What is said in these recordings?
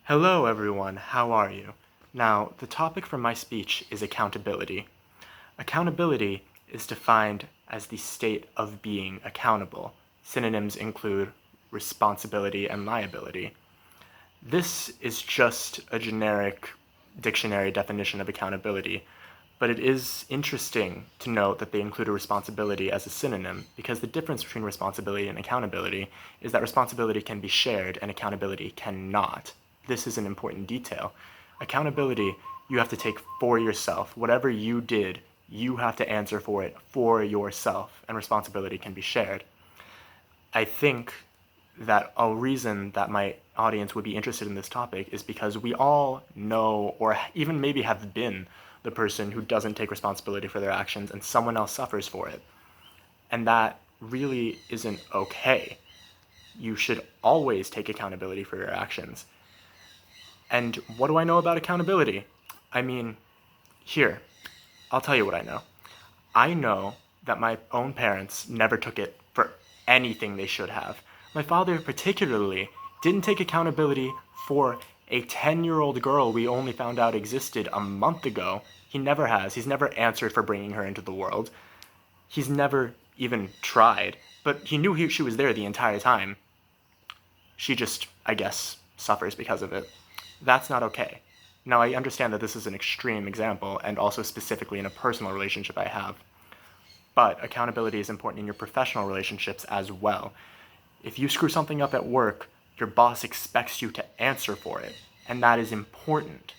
Hello everyone, how are you? Now, the topic for my speech is accountability. Accountability is defined as the state of being accountable. Synonyms include responsibility and liability. This is just a generic dictionary definition of accountability, but it is interesting to note that they include a responsibility as a synonym, because the difference between responsibility and accountability is that responsibility can be shared and accountability cannot. This is an important detail. Accountability, you have to take for yourself. Whatever you did, you have to answer for it for yourself, and responsibility can be shared. I think that a reason that my audience would be interested in this topic is because we all know, or even maybe have been, the person who doesn't take responsibility for their actions and someone else suffers for it. And that really isn't okay. You should always take accountability for your actions. And what do I know about accountability? I mean, here, I'll tell you what I know. I know that my own parents never took it for anything they should have. My father, particularly, didn't take accountability for a 10-year-old girl we only found out existed a month ago. He never has. He's never answered for bringing her into the world. He's never even tried, but he knew she was there the entire time. She just, I guess, suffers because of it. That's not okay. Now, I understand that this is an extreme example, and also specifically in a personal relationship I have. But accountability is important in your professional relationships as well. If you screw something up at work, your boss expects you to answer for it, and that is important.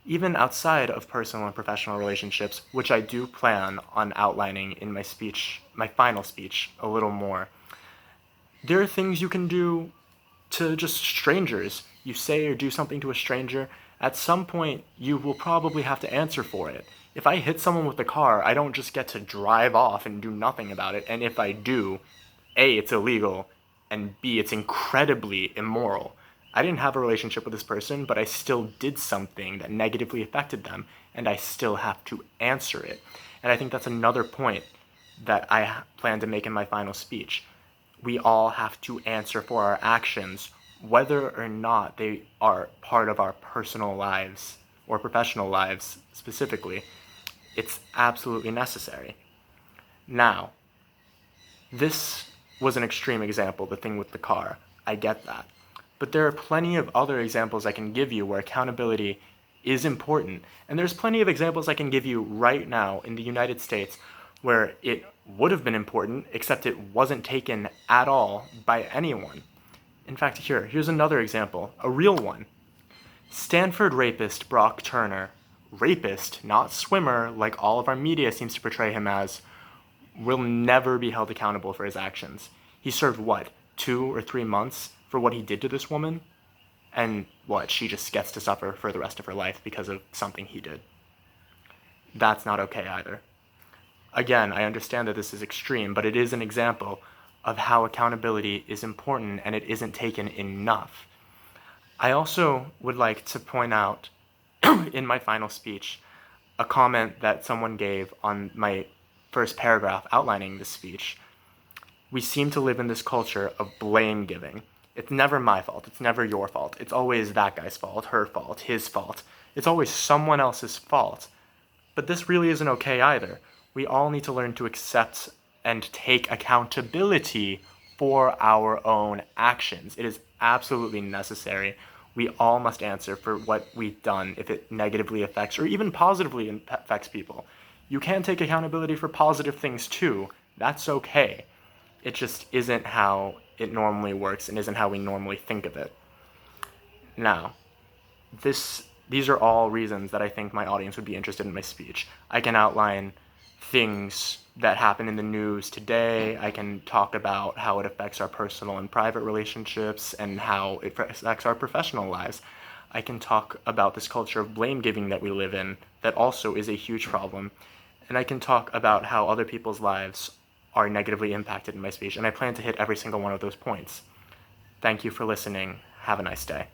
Even outside of personal and professional relationships, which I do plan on outlining in my speech, my final speech, a little more, there are things you can do to just strangers. You say or do something to a stranger, at some point you will probably have to answer for it. If I hit someone with a car, I don't just get to drive off and do nothing about it, and if I do, A, it's illegal, and B, it's incredibly immoral. I didn't have a relationship with this person, but I still did something that negatively affected them, and I still have to answer it. And I think that's another point that I plan to make in my final speech. We all have to answer for our actions, whether or not they are part of our personal lives or professional lives specifically. It's absolutely necessary. Now, this was an extreme example, the thing with the car. I get that. But there are plenty of other examples I can give you where accountability is important. And there's plenty of examples I can give you right now in the United States where it would have been important, except it wasn't taken at all by anyone. In fact, here's another example, a real one. Stanford rapist Brock Turner, rapist, not swimmer, like all of our media seems to portray him as, will never be held accountable for his actions. He served, 2 or 3 months for what he did to this woman? And she just gets to suffer for the rest of her life because of something he did. That's not okay either. Again, I understand that this is extreme, but it is an example of how accountability is important and it isn't taken enough. I also would like to point out in my final speech a comment that someone gave on my first paragraph outlining this speech. We seem to live in this culture of blame giving. It's never my fault. It's never your fault. It's always that guy's fault, her fault, his fault. It's always someone else's fault. But this really isn't okay either. We all need to learn to accept and take accountability for our own actions. It is absolutely necessary. We all must answer for what we've done if it negatively affects or even positively affects people. You can take accountability for positive things too. That's okay. It just isn't how it normally works and isn't how we normally think of it. Now, these are all reasons that I think my audience would be interested in my speech. I can outline things that happen in the news today. I can talk about how it affects our personal and private relationships and how it affects our professional lives. I can talk about this culture of blame giving that we live in that also is a huge problem. And I can talk about how other people's lives are negatively impacted in my speech, and I plan to hit every single one of those points. Thank you for listening. Have a nice day.